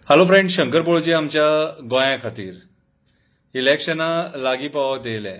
Hello friend, Shankar पळोवची आमच्या गोंया खातीर इलेक्शनां लागीं पावत येयले.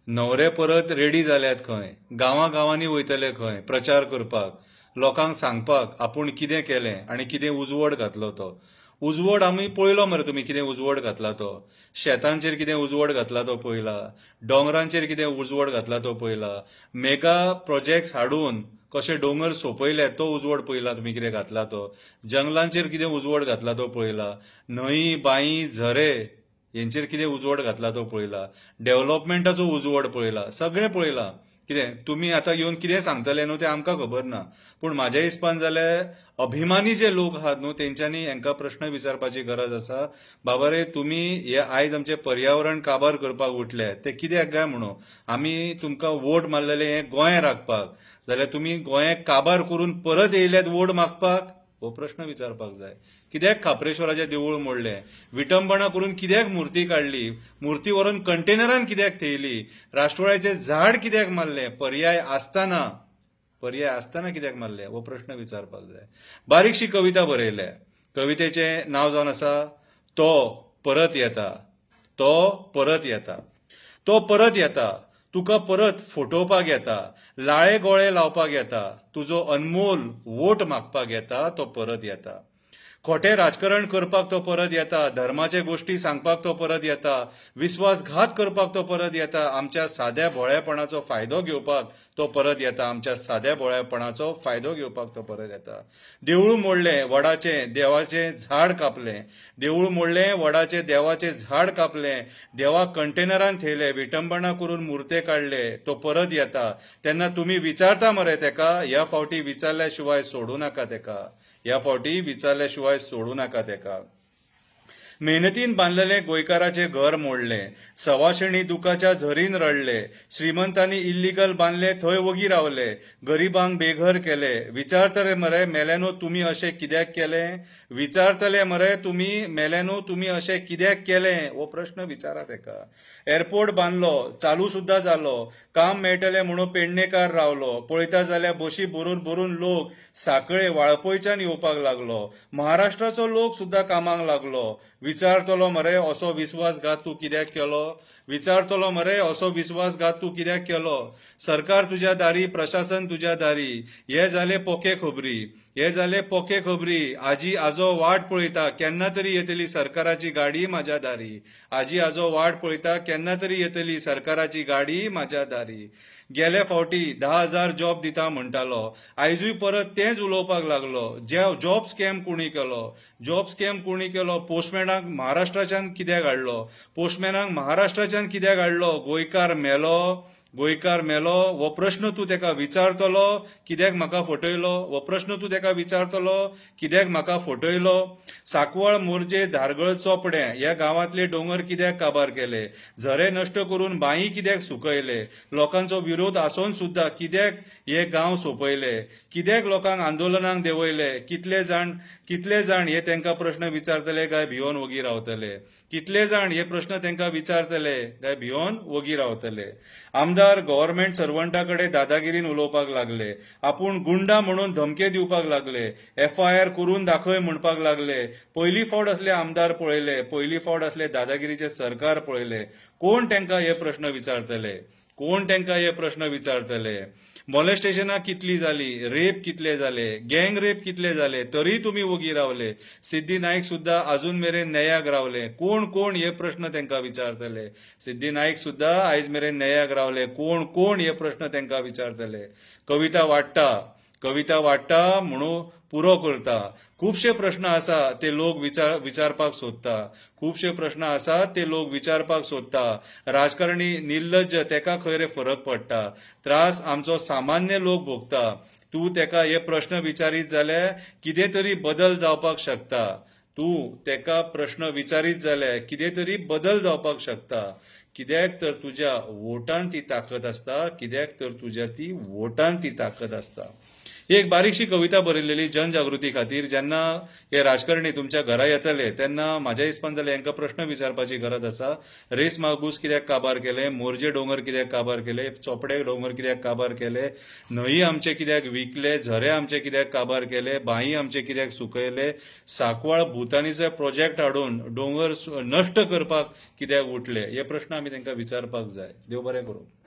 न्हवरे परत रेडी जाल्यात खंय, गांवांनी वयतले खंय प्रचार करपाक, लोकांक सांगपाक आपूण कितें केलें आनी कितें उजवड घातलो तो. उजवड आमी पळयलो मरे, तुमी कितें उजवड घातला तो. शेतांचेर कितें उजवड घातला तो पळयला, दोंगरांचेर कितें उजवड घातला तो पळयला, मेगा प्रोजेक्ट्स हाडून कशे दोंगर सोंपयले तो उजवड पळयला तुमी कितें घातला तो. जंगलांचेर कितें उजवड घातला तो पळयला, न्हंय बांय झरे हेंचेर कितें उजवड घातला तो पळयला, डेव्हलपमेंटाचो उजवड पळयला, सगळें पळयला. कितें तुमी आतां येवन कितें सांगतले न्हू तें आमकां खबर ना, पूण म्हाज्या हिसपान जाल्यार अभिमानी जे लोक आहात न्हू तेंच्यांनी हांकां प्रश्न विचारपाची गरज आसा. बाबा रे, तुमी हे आयज आमचें पर्यावरण काबार करपाक उठले ते कित्याक काय म्हणून. आमी तुमकां वोट मारलेले हें गोंय राखपाक, जाल्यार तुमी गोंय काबार करून परत येयल्यात वोट मागपाक, हो प्रश्न विचारपाक जाय. कित्याक खापरेश्वराचें देवूळ मोडलें, विटंबना करून कित्याक मुर्ती काडली, मुर्ती व्हरून कंटेनरान कित्याक थेयली, राष्ट्रवाळ्याचें झाड कित्याक मारलें, पर्याय आसतना कित्याक मारलें, हो प्रश्न विचारपाक जाय. बारीकशी कविता बरयल्या, कवितेचें नांव जावन आसा तो परत येता. तो परत येता, तुका परत फटोवपाक येता, लाळे गोळे लावपाक येता, तुजो अनमोल वोट मागपाक येता. तो परत येता. खोटें राजकारण करपाक तो परत येता, धर्माचे गोष्टी सांगपाक तो परत येता, विश्वासघात करपाक तो परत येता, आमच्या साद्या भोळेपणाचो फायदो घेवपाक तो परत येता, तो परत येता. देवूळ मोडलें, वडाचें देवाचें झाड कापलें, देवाक कंटेनरान थेयले, विटंबना करून मुर्ते काडले, तो परत येता. तेन्ना तुमी विचारता मरे तेका, ह्या फावटी विचारल्या शिवाय सोडू नाका तेका. मेहनतीन बांदलेलें गोंयकाराचें घर मोडलें, सवाशिणी दुखाच्या झरीन रडले, श्रीमंतांनी इल्लीगल बांदले थंय वगी रावले, गरिबांक बेघर केले. विचारतले मरे मेल्यानो तुमी अशें कित्याक केलें, हो प्रश्न विचारा तेका. एअरपोर्ट बांदलो, चालू सुद्धा जालो, काम मेळटलें म्हणून पेडणेकार रावलो, पळयता जाल्यार बशी भरून लोक साखळे वाळपयच्यान येवपाक लागलो, महाराष्ट्राचो लोक सुद्धा कामाक लागलो. विचारतलो मरे असो विश्वासघात तूं कित्याक केलो. सरकार तुज्या दारी, प्रशासन तुज्या दारी, हे जाले पोके खबरी. आजी आजो वाट पळयता, केन्ना तरी येतली सरकाराची गाडी म्हाज्या दारी. गेल्या फावटी 10,000 जॉब दिता म्हणटालो, आयजूय परत तेंच उलोवपाक लागलो. जॉब स्कॅम कोणी केलो, पोस्टमॅनाक महाराष्ट्राच्यान कित्याक हाडलो, गोंयकार मेलो, हो प्रश्न तूं तेका विचारतलो कित्याक म्हाका फटयलो. साकवाळ, मोरजे, धारगळ, चोपडे ह्या गांवांतले दोंगर कित्याक काबार केले, झरे नश्ट करून बांयी कित्याक सुकयले, लोकांचो विरोध आसोन सुद्धा कित्याक हे गांव सोंपयले, कित्याक लोकांक आंदोलनांक देंवयले. कितले जाण हे तांकां प्रश्न विचारतले काय भिवन वगी रावतले. आमदार गव्हर्नमेंट सर्वंटा कडेन दादागिरीन उलोवपाक लागले, आपूण गुंडा म्हणून धमके दिवपाक लागले, FIR करून दाखय म्हणपाक लागले. पयली फावट असले आमदार पळयले, पयली फावट असले दादागिरीचे सरकार पळयले. कोण तांकां हे प्रश्न विचारतले. मॉलेस्टेशनां कितली जाली, रेप कितले जाले, गँग रेप कितले जाले, तरी तुमी वगी रावले. सिद्धी नाईक सुद्धा अजून मेरेन नेयाक रावले. कोण हे प्रश्न तांकां विचारतले. सिद्धी नाईक सुद्धा आयज मेरेन नेयाक रावले. कोण हे प्रश्न तांकां विचारतले. कविता वाडटा म्हणून पुरो करता. खुबशे प्रश्न आसा ते लोक विचारपाक सोदता. राजकारणी निर्लज्ज, तेका खंय रे फरक पडटा. त्रास आमचो सामान्य लोक भोगता. तूं तेका हे प्रश्न विचारीत जाल्यार कितें तरी बदल जावपाक शकता. कित्याक तर तुज्या वोटान ती ताकद आसता. ही एक बारीकशी कविता बरयलेली जनजागृती खातीर. जेन्ना हे राजकारणी तुमच्या घरा येतले तेन्ना म्हाज्या हिसपान जाल्यार हांकां प्रश्न विचारपाची गरज आसा. रेस मागूस कित्याक काबार केले, मोरजे दोंगर कित्याक काबार केले, चोपडे दोंगर कित्याक काबार केले, न्हंय आमचे कित्याक विकले, झरे आमचे कित्याक काबार केले, बांय आमचे कित्याक सुकयले, सांकवाळ भुतानीचे प्रोजेक्ट हाडून दोंगर नश्ट करपाक कित्याक उठले, हे प्रश्न आमी तांकां विचारपाक जाय. देव बरें करूं.